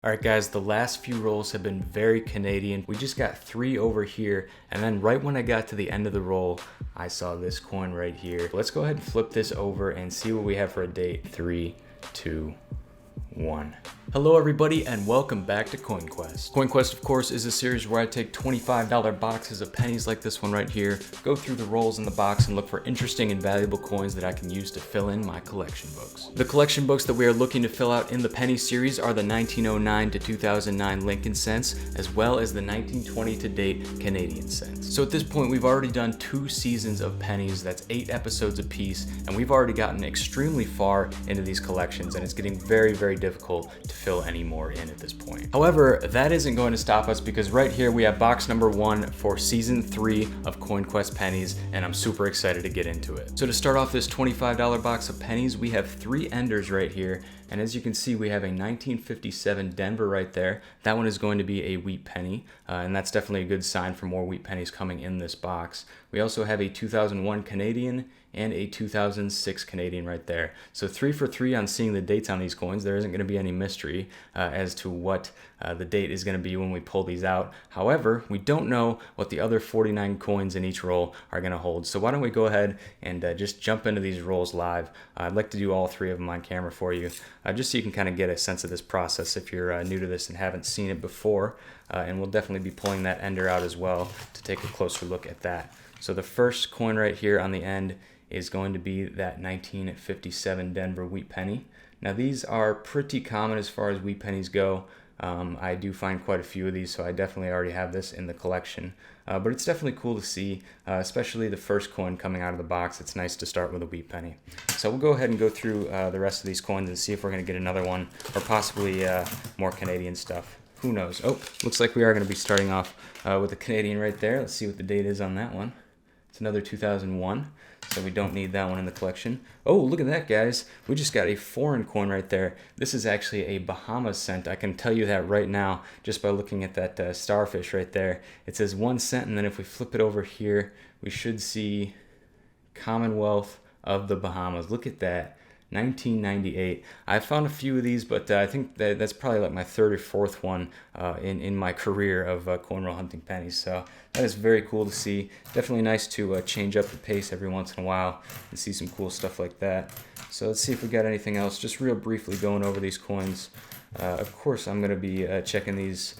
Alright guys, the last few rolls have been very Canadian. We just got 3 over here, and then right when I got to the end of the roll, I saw this coin right here. Let's go ahead and flip this over and see what we have for a date. 3, 2, 1. Hello everybody and welcome back to Coin Quest. Coin Quest, of course, is a series where I take $25 boxes of pennies like this one right here, go through the rolls in the box and look for interesting and valuable coins that I can use to fill in my collection books. The collection books that we are looking to fill out in the penny series are the 1909 to 2009 Lincoln cents, as well as the 1920 to date Canadian cents. So at this point, we've already done 2 seasons of pennies, that's 8 episodes apiece, and we've already gotten extremely far into these collections, and it's getting very, very difficult to fill any more in at this point. However, that isn't going to stop us because right here we have box number 1 for season 3 of Coin Quest pennies, and I'm super excited to get into it. So to start off this $25 box of pennies, we have 3 enders right here, and as you can see, we have a 1957 Denver right there. That one is going to be a wheat penny, and that's definitely a good sign for more wheat pennies coming in this box. We also have a 2001 Canadian and a 2006 Canadian right there. So 3 for 3 on seeing the dates on these coins. There isn't going to be any mystery as to what the date is going to be when we pull these out. However, we don't know what the other 49 coins in each roll are going to hold. So why don't we go ahead and just jump into these rolls live. I'd like to do all 3 of them on camera for you, just so you can kind of get a sense of this process if you're new to this and haven't seen it before. And we'll definitely be pulling that ender out as well to take a closer look at that. So the first coin right here on the end is going to be that 1957 Denver wheat penny. Now these are pretty common as far as wheat pennies go. I do find quite a few of these, so I definitely already have this in the collection. But it's definitely cool to see, especially the first coin coming out of the box. It's nice to start with a wheat penny. So we'll go ahead and go through the rest of these coins and see if we're going to get another one, or possibly more Canadian stuff. Who knows? Oh, looks like we are going to be starting off with a Canadian right there. Let's see what the date is on that one. It's another 2001, so we don't need that one in the collection. Oh, look at that, guys. We just got a foreign coin right there. This is actually a Bahamas cent. I can tell you that right now just by looking at that starfish right there. It says 1 cent, and then if we flip it over here, we should see Commonwealth of the Bahamas. Look at that. 1998. I found a few of these, but I think that's probably like my 3rd or 4th one in my career of coin roll hunting pennies. So that is very cool to see. Definitely nice to change up the pace every once in a while and see some cool stuff like that. So let's see if we got anything else. Just real briefly going over these coins. Of course, I'm going to be checking these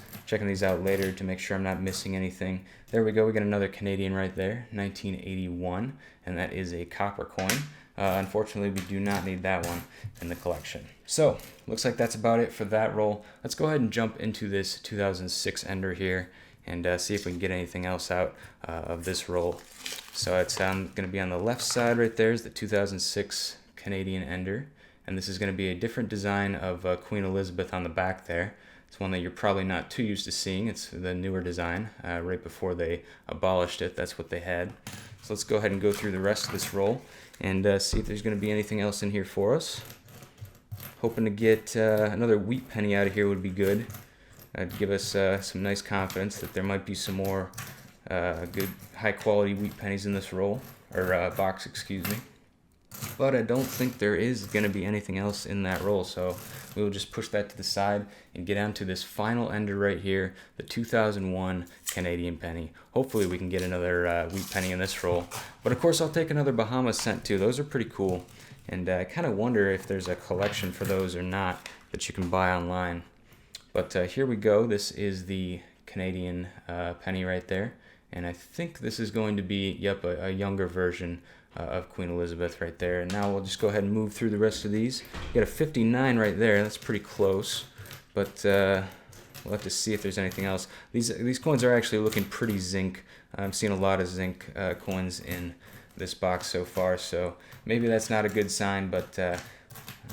out later to make sure I'm not missing anything. There we go. We got another Canadian right there, 1981, and that is a copper coin. Unfortunately, we do not need that one in the collection. So, looks like that's about it for that roll. Let's go ahead and jump into this 2006 ender here and see if we can get anything else out of this roll. So it's going to be on the left side right there is the 2006 Canadian ender. And this is going to be a different design of Queen Elizabeth on the back there. It's one that you're probably not too used to seeing. It's the newer design. Right before they abolished it, that's what they had. So let's go ahead and go through the rest of this roll and see if there's going to be anything else in here for us. Hoping to get another wheat penny out of here would be good. To give us some nice confidence that there might be some more good high quality wheat pennies in this roll, or box, excuse me. But I don't think there is going to be anything else in that roll, so we will just push that to the side and get on to this final ender right here, the 2001 Canadian penny. Hopefully we can get another wheat penny in this roll. But of course I'll take another Bahamas cent too. Those are pretty cool, and I kind of wonder if there's a collection for those or not that you can buy online. But here we go. This is the Canadian penny right there, and I think this is going to be, yep, a younger version of Queen Elizabeth right there. And now we'll just go ahead and move through the rest of these. You got a 59 right there. That's pretty close, but we'll have to see if there's anything else. These coins are actually looking pretty zinc. I'm seeing a lot of zinc coins in this box so far, so maybe that's not a good sign, but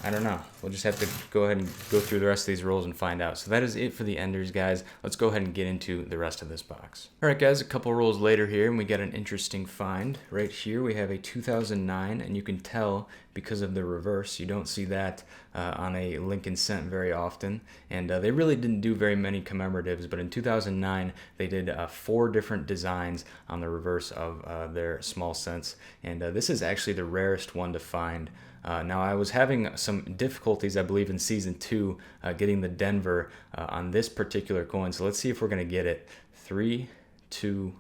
I don't know. We'll just have to go ahead and go through the rest of these rolls and find out. So that is it for the enders, guys. Let's go ahead and get into the rest of this box. All right, guys, a couple rolls later here, and we got an interesting find. Right here, we have a 2009, and you can tell because of the reverse. You don't see that on a Lincoln cent very often. And they really didn't do very many commemoratives, but in 2009, they did 4 different designs on the reverse of their small cents. And this is actually the rarest one to find Now I was having some difficulties, I believe, in season 2 getting the Denver on this particular coin. So let's see if we're going to get it. 3, 2,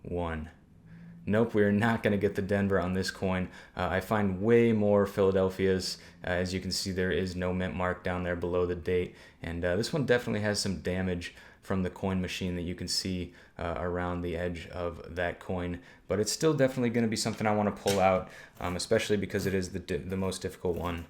1. Nope, we're not going to get the Denver on this coin. I find way more Philadelphias. As you can see, there is no mint mark down there below the date. And this one definitely has some damage from the coin machine that you can see around the edge of that coin. But it's still definitely going to be something I want to pull out, especially because it is the most difficult one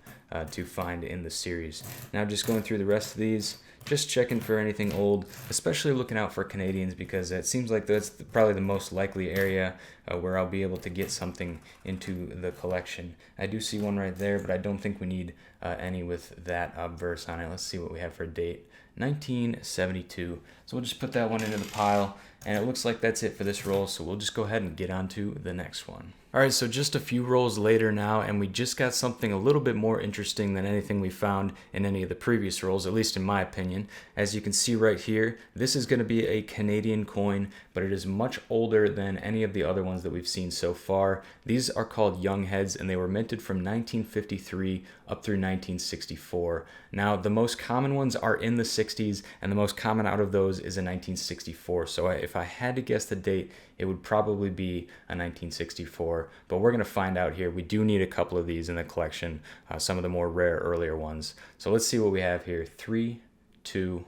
to find in the series. Now just going through the rest of these, just checking for anything old, especially looking out for Canadians, because it seems like that's probably the most likely area where I'll be able to get something into the collection. I do see one right there, but I don't think we need any with that obverse on it. Let's see what we have for a date. 1972. So we'll just put that one into the pile, and it looks like that's it for this roll, so we'll just go ahead and get on to the next one. Alright, so just a few rolls later now, and we just got something a little bit more interesting than anything we found in any of the previous rolls, at least in my opinion. As you can see right here, this is going to be a Canadian coin, but it is much older than any of the other ones that we've seen so far. These are called young heads, and they were minted from 1953 up through 1964. Now, the most common ones are in the 60s, and the most common out of those is a 1964. So if I had to guess the date, it would probably be a 1964, but we're going to find out here. We do need a couple of these in the collection, some of the more rare earlier ones. So let's see what we have here. 3, 2,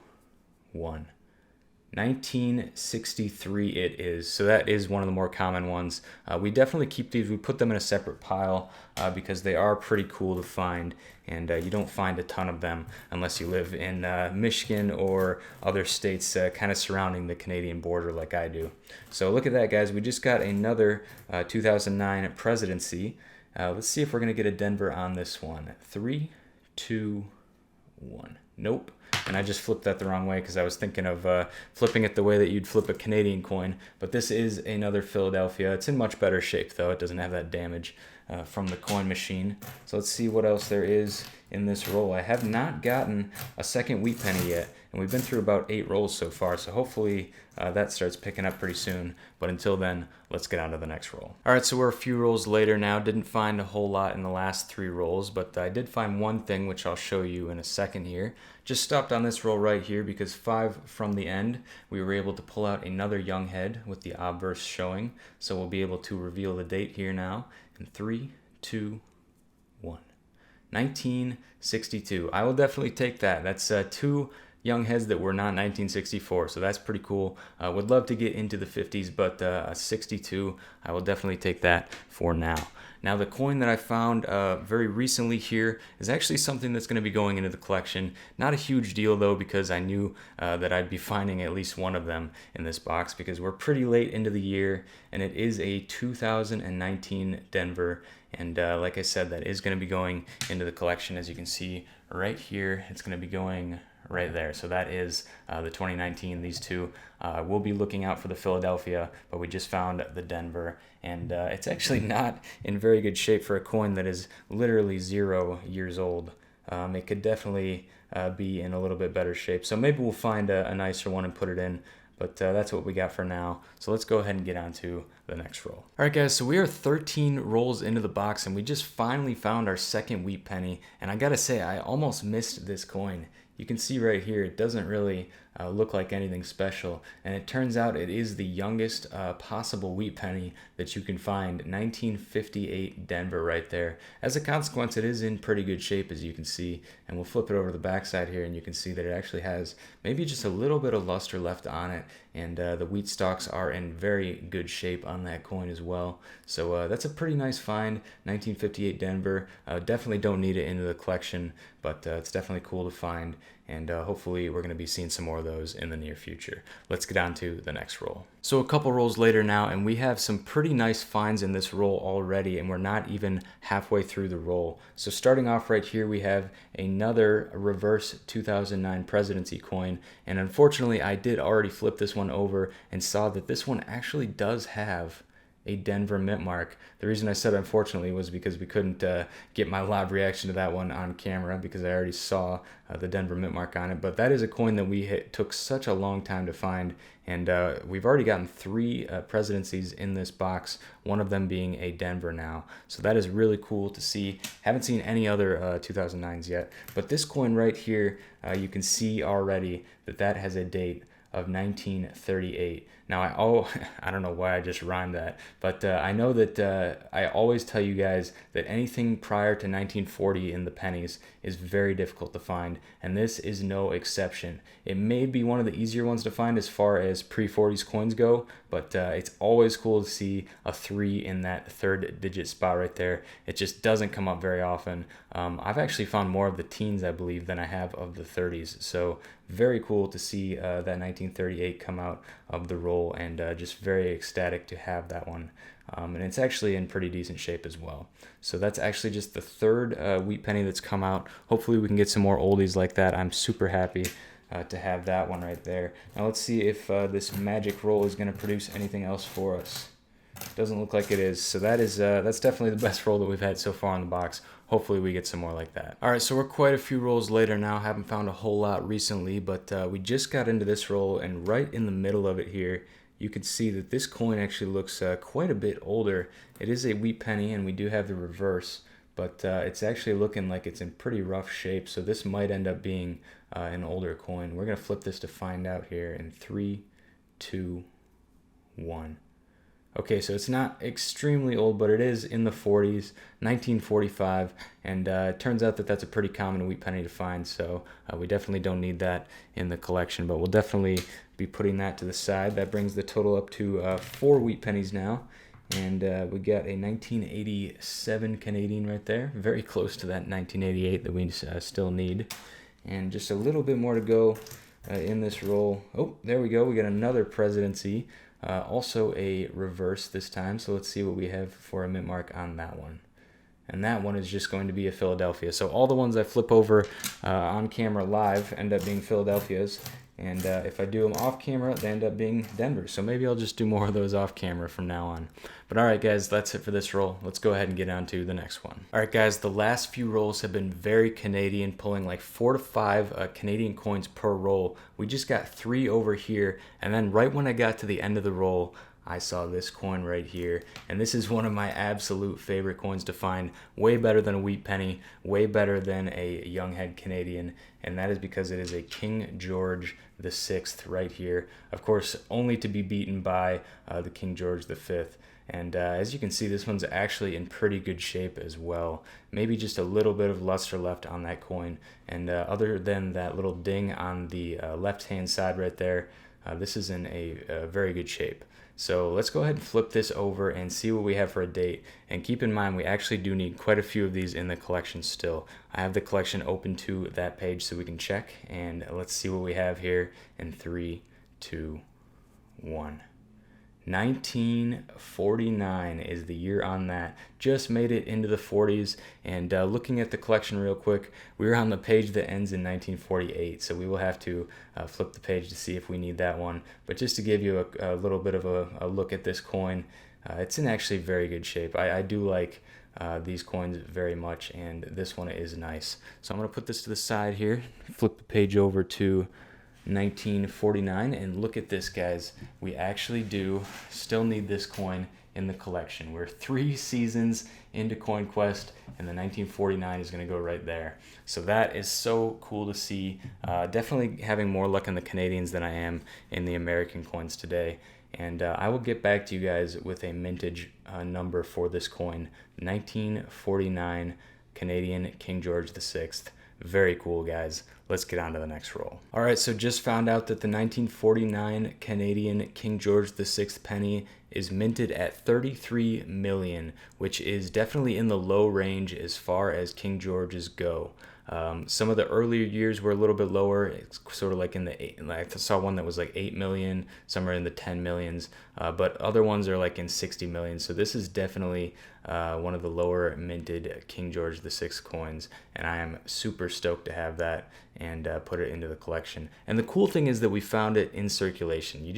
1. 1963 it is. So that is one of the more common ones. We definitely keep these. We put them in a separate pile because they are pretty cool to find, and you don't find a ton of them unless you live in Michigan or other states kind of surrounding the Canadian border like I do. So look at that, guys. We just got another 2009 presidency. Let's see if we're going to get a Denver on this one. 3, 2, 1. Nope. And I just flipped that the wrong way because I was thinking of flipping it the way that you'd flip a Canadian coin. But this is another Philadelphia. It's in much better shape, though. It doesn't have that damage from the coin machine. So let's see what else there is in this roll. I have not gotten a second wheat penny yet, and we've been through about 8 rolls so far, so hopefully that starts picking up pretty soon. But until then, let's get on to the next roll. Alright, so we're a few rolls later now. Didn't find a whole lot in the last 3 rolls, but I did find one thing which I'll show you in a second here. Just stopped on this roll right here because 5 from the end, we were able to pull out another young head with the obverse showing. So we'll be able to reveal the date here now in 3, 2, 1. 1962. I will definitely take that. That's 2 young heads that were not 1964, so that's pretty cool. Would love to get into the 50s, but 62, I will definitely take that for now. Now, the coin that I found very recently here is actually something that's going to be going into the collection. Not a huge deal, though, because I knew that I'd be finding at least one of them in this box because we're pretty late into the year, and it is a 2019 Denver. And like I said, that is going to be going into the collection. As you can see right here, it's going to be going right there. So that is the 2019. These two we'll be looking out for the Philadelphia, but we just found the Denver, and it's actually not in very good shape for a coin that is literally 0 years old. It could definitely be in a little bit better shape, so maybe we'll find a nicer one and put it in, but that's what we got for now. So let's go ahead and get on to the next roll. All right, guys, so we are 13 rolls into the box, and we just finally found our second wheat penny, and I gotta say, I almost missed this coin. You can see right here, it doesn't really look like anything special, and it turns out it is the youngest possible wheat penny that you can find. 1958 Denver right there. As a consequence, it is in pretty good shape, as you can see, and we'll flip it over to the backside here, and you can see that it actually has maybe just a little bit of luster left on it, and the wheat stalks are in very good shape on that coin as well. So that's a pretty nice find. 1958 Denver. Definitely don't need it into the collection, but it's definitely cool to find, and hopefully we're going to be seeing some more of those in the near future. Let's get on to the next roll. So a couple rolls later now, and we have some pretty nice finds in this roll already, and we're not even halfway through the roll. So starting off right here, we have another reverse 2009 presidency coin, and unfortunately I did already flip this one over and saw that this one actually does have a Denver mint mark. The reason I said unfortunately was because we couldn't get my live reaction to that one on camera because I already saw the Denver mint mark on it. But that is a coin that took such a long time to find, and we've already gotten 3 presidencies in this box, one of them being a Denver now. So that is really cool to see. Haven't seen any other 2009s yet, but this coin right here, you can see already that has a date of 1938. Now I don't know why I just rhymed that, but I know that I always tell you guys that anything prior to 1940 in the pennies is very difficult to find, and this is no exception. It may be one of the easier ones to find as far as pre-40s coins go, but it's always cool to see a 3 in that 3rd digit spot right there. It just doesn't come up very often. I've actually found more of the teens, I believe, than I have of the 30s, so very cool to see that 1938 come out of the roll, and just very ecstatic to have that one. And it's actually in pretty decent shape as well. So that's actually just the 3rd wheat penny that's come out. Hopefully we can get some more oldies like that. I'm super happy to have that one right there. Now let's see if this magic roll is going to produce anything else for us. Doesn't look like it is. So that's definitely the best roll that we've had so far in the box. Hopefully we get some more like that. All right, so we're quite a few rolls later now. Haven't found a whole lot recently, but we just got into this roll, and right in the middle of it here, you can see that this coin actually looks quite a bit older. It is a wheat penny, and we do have the reverse, but it's actually looking like it's in pretty rough shape, so this might end up being an older coin. We're gonna flip this to find out here in 3, 2, 1. Okay, so it's not extremely old, but it is in the 40s, 1945, and it turns out that that's a pretty common wheat penny to find, so we definitely don't need that in the collection, but we'll definitely be putting that to the side. That brings the total up to 4 wheat pennies now, and we got a 1987 Canadian right there, very close to that 1988 that we still need, and just a little bit more to go in this roll. Oh, there we go, we got another presidency. Also a reverse this time, so let's see what we have for a mint mark on that one. And that one is just going to be a Philadelphia. So all the ones I flip over on camera live end up being Philadelphias, and if I do them off camera, they end up being Denver. So maybe I'll just do more of those off camera from now on. But all right, guys, that's it for this roll. Let's go ahead and get on to the next one. All right, guys, the last few rolls have been very Canadian, pulling like 4 to 5 Canadian coins per roll. We just got 3 over here, and then right when I got to the end of the roll, I saw this coin right here, and this is one of my absolute favorite coins to find. Way better than a wheat penny, way better than a young head Canadian, and that is because it is a King George the Sixth right here. Of course, only to be beaten by the King George the Fifth. And as you can see, this one's actually in pretty good shape as well. Maybe just a little bit of luster left on that coin, and other than that little ding on the left-hand side right there, this is in a very good shape. So let's go ahead and flip this over and see what we have for a date. And keep in mind, we actually do need quite a few of these in the collection still. I have the collection open to that page so we can check. And let's see what we have here in 3, 2, 1. 1949 is the year on that. Just made it into the 40s, and looking at the collection real quick, we were on the page that ends in 1948, so we will have to flip the page to see if we need that one. But just to give you a little bit of a look at this coin, it's in actually very good shape. I do like these coins very much, and this one is nice. So I'm going to put this to the side here, flip the page over to 1949, and look at this, guys. We actually do still need this coin in the collection. We're 3 seasons into Coin Quest, and the 1949 is going to go right there. So that is so cool to see. Definitely having more luck in the Canadians than I am in the American coins today. And I will get back to you guys with a mintage number for this coin. 1949 Canadian King George VI. Very cool, guys. Let's get on to the next roll. All right, so just found out that the 1949 Canadian King George VI penny is minted at 33 million, which is definitely in the low range as far as King Georges go. Some of the earlier years were a little bit lower. It's sort of like in the 8, like I saw one that was like 8 million, some are in the 10 millions, but other ones are like in 60 million. So this is definitely one of the lower minted King George VI coins, and I am super stoked to have that and put it into the collection. And the cool thing is that we found it in circulation.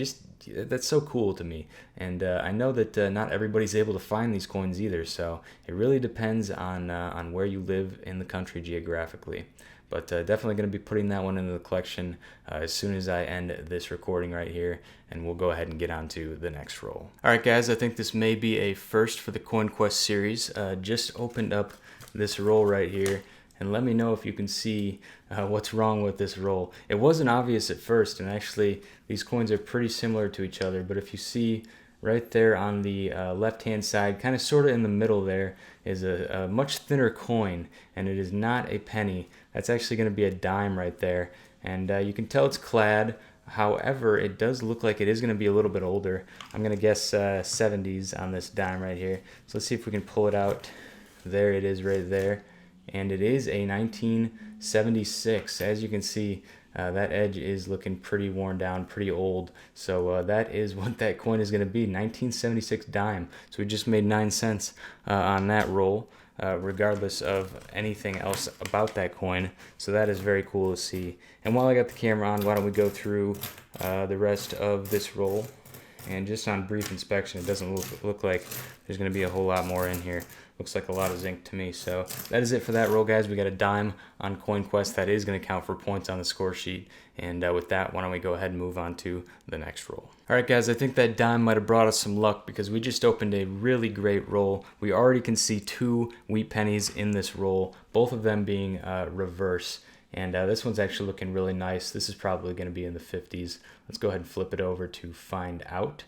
That's so cool to me. And I know that not everybody's able to find these coins either, so it really depends on where you live in the country geographically. But definitely going to be putting that one into the collection as soon as I end this recording right here, and we'll go ahead and get on to the next roll. Alright guys, I think this may be a first for the Coin Quest series. Just opened up this roll right here, and let me know if you can see what's wrong with this roll. It wasn't obvious at first, and actually these coins are pretty similar to each other, but if you see right there on the left hand side, kind of sort of in the middle there, is a much thinner coin, and it is not a penny. That's actually going to be a dime right there, and you can tell it's clad. However, it does look like it is going to be a little bit older. I'm going to guess 70s on this dime right here. So let's see if we can pull it out. There it is right there, and it is a 1976. As you can see, that edge is looking pretty worn down, pretty old. So that is what that coin is going to be, 1976 dime. So we just made 9 cents on that roll, regardless of anything else about that coin. So that is very cool to see. And while I got the camera on, why don't we go through the rest of this roll. And just on brief inspection, it doesn't look like there's going to be a whole lot more in here. Looks like a lot of zinc to me. So that is it for that roll, guys. We got a dime on Coin Quest. That is going to count for points on the score sheet. And with that, why don't we go ahead and move on to the next roll. All right, guys, I think that dime might have brought us some luck because we just opened a really great roll. We already can see 2 wheat pennies in this roll, both of them being reverse. And this one's actually looking really nice. This is probably going to be in the 50s. Let's go ahead and flip it over to find out.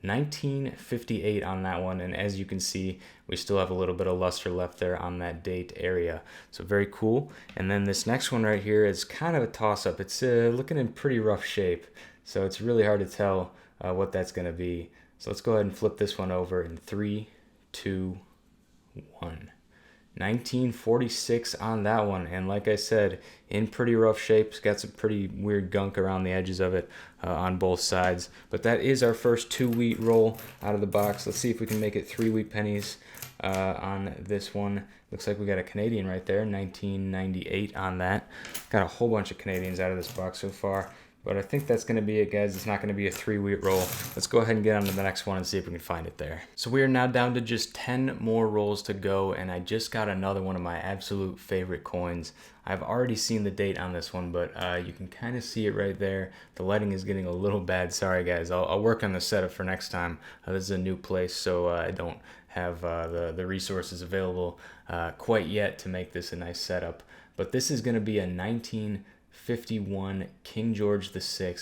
1958 on that one, and as you can see, we still have a little bit of luster left there on that date area, so very cool. And then this next one right here is kind of a toss-up. It's looking in pretty rough shape, so it's really hard to tell what that's going to be. So let's go ahead and flip this one over in 3, 2, 1. 1946 on that one, and like I said, in pretty rough shape. It's got some pretty weird gunk around the edges of it on both sides, but that is our first 2 wheat roll out of the box. Let's see if we can make it 3 wheat pennies on this one. Looks like we got a Canadian right there, 1998 on that. Got a whole bunch of Canadians out of this box so far. But I think that's going to be it, guys. It's not going to be a 3 wheat roll. Let's go ahead and get on to the next one and see if we can find it there. So we are now down to just 10 more rolls to go, and I just got another one of my absolute favorite coins. I've already seen the date on this one, but you can kind of see it right there. The lighting is getting a little bad. Sorry, guys. I'll work on the setup for next time. This is a new place, so I don't have the resources available quite yet to make this a nice setup. But this is going to be a 1951 King George VI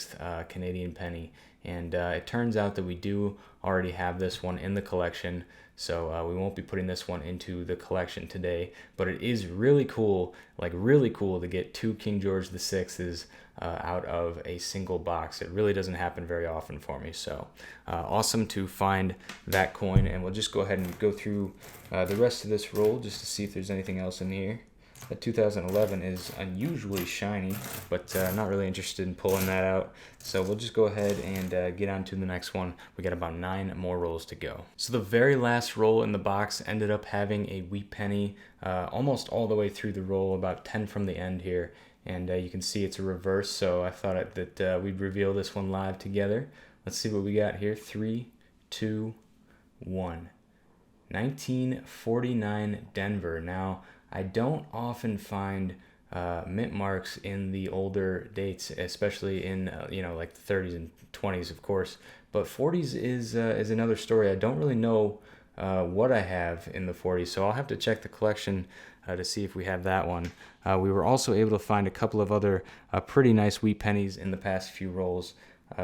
Canadian penny, and it turns out that we do already have this one in the collection, so we won't be putting this one into the collection today, but it is really cool, like really cool to get 2 King George VI's out of a single box. It really doesn't happen very often for me, so awesome to find that coin. And we'll just go ahead and go through the rest of this roll just to see if there's anything else in here. That 2011 is unusually shiny, but not really interested in pulling that out. So we'll just go ahead and get on to the next one. We got about 9 more rolls to go. So the very last roll in the box ended up having a wheat penny almost all the way through the roll, about 10 from the end here. And you can see it's a reverse, so I thought that we'd reveal this one live together. Let's see what we got here. 3, 2, 1. 1949 Denver. Now, I don't often find mint marks in the older dates, especially in like the 30s and 20s, of course. But 40s is another story. I don't really know what I have in the 40s, so I'll have to check the collection to see if we have that one. We were also able to find a couple of other pretty nice wheat pennies in the past few rolls.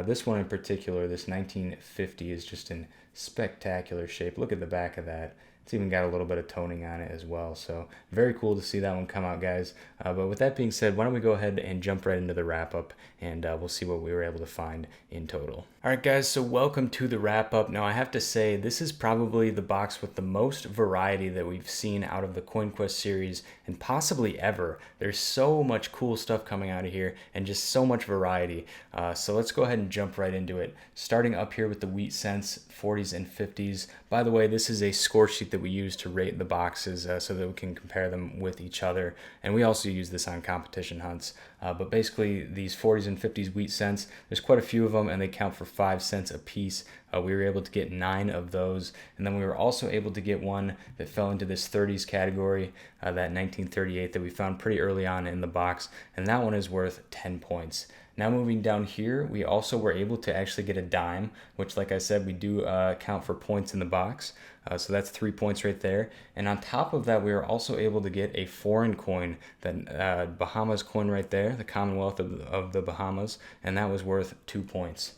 This one in particular, this 1950, is just in spectacular shape. Look at the back of that. It's even got a little bit of toning on it as well. So very cool to see that one come out, guys. But with that being said, why don't we go ahead and jump right into the wrap up, and we'll see what we were able to find in total. All right, guys, so welcome to the wrap up. Now, I have to say, this is probably the box with the most variety that we've seen out of the Coin Quest series, and possibly ever. There's so much cool stuff coming out of here, and just so much variety. So let's go ahead and jump right into it. Starting up here with the wheat cents, 40s and 50s. By the way, this is a score sheet that we use to rate the boxes so that we can compare them with each other. And we also use this on competition hunts. But basically these 40s and 50s wheat cents, there's quite a few of them and they count for 5 cents a piece. We were able to get 9 of those. And then we were also able to get one that fell into this 30s category, that 1938 that we found pretty early on in the box. And that one is worth 10 points. Now moving down here, we also were able to actually get a dime, which like I said, we do count for points in the box. So that's 3 points right there. And on top of that, we were also able to get a foreign coin, that Bahamas coin right there, the Commonwealth of the Bahamas, and that was worth 2 points.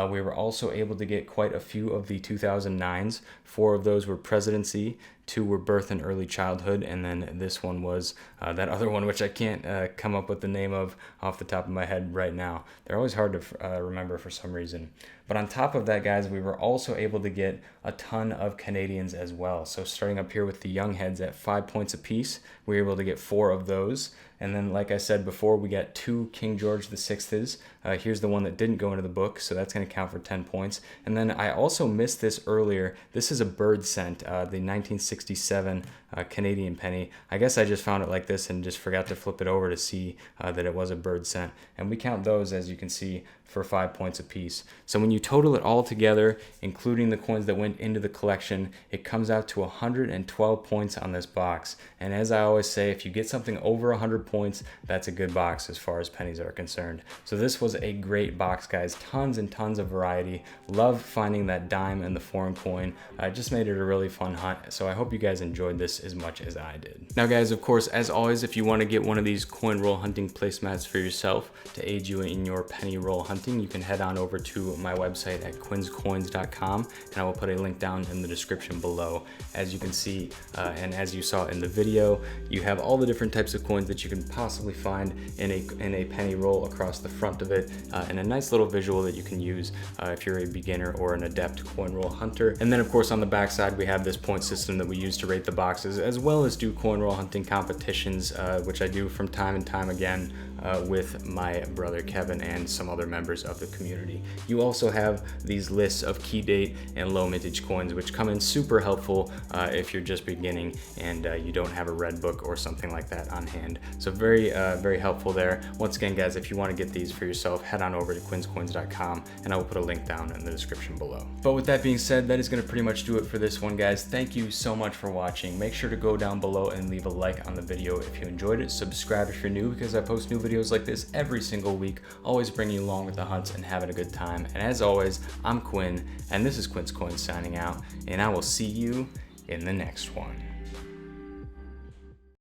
We were also able to get quite a few of the 2009s. 4 of those were presidency, 2 were birth and early childhood, and then this one was that other one, which I can't come up with the name of off the top of my head right now. They're always hard to remember for some reason. But on top of that, guys, we were also able to get a ton of Canadians as well. So starting up here with the young heads at 5 points apiece, we were able to get 4 of those. And then, like I said before, we got 2 King George VI's. Here's the one that didn't go into the book, so that's going to count for 10 points. And then I also missed this earlier. This is a bird cent, the 1967 Canadian penny. I guess I just found it like this and just forgot to flip it over to see that it was a bird cent. And we count those, as you can see, for 5 points apiece. So when you total it all together, including the coins that went into the collection, it comes out to 112 points on this box. And as I always say, if you get something over 100 points, that's a good box as far as pennies are concerned. So this was a great box, guys. Tons and tons of variety. Love finding that dime and the foreign coin. It just made it a really fun hunt. So I hope you guys enjoyed this as much as I did. Now, guys, of course, as always, if you want to get one of these coin roll hunting placemats for yourself to aid you in your penny roll hunting, you can head on over to my website at quinscoins.com, and I will put a link down in the description below. As you can see, and as you saw in the video, you have all the different types of coins that you can possibly find in a penny roll across the front of it, and a nice little visual that you can use if you're a beginner or an adept coin roll hunter. And then, of course, on the back side, we have this point system that we use to rate the boxes, as well as do coin roll hunting competitions, which I do from time and time again with my brother Kevin and some other members of the community. You also have these lists of key date and low mintage coins, which come in super helpful if you're just beginning and you don't have a red book or something like that on hand. So very helpful there. Once again, guys, if you want to get these for yourself, head on over to quinscoins.com, and I will put a link down in the description below. But with that being said, that is going to pretty much do it for this one, guys. Thank you so much for watching. Make sure to go down below and leave a like on the video if you enjoyed it. Subscribe if you're new, because I post new videos like this every single week, always bringing you along with the hunts and having a good time. And as always, I'm Quinn, and this is Quin's Coins signing out, and I will see you in the next one.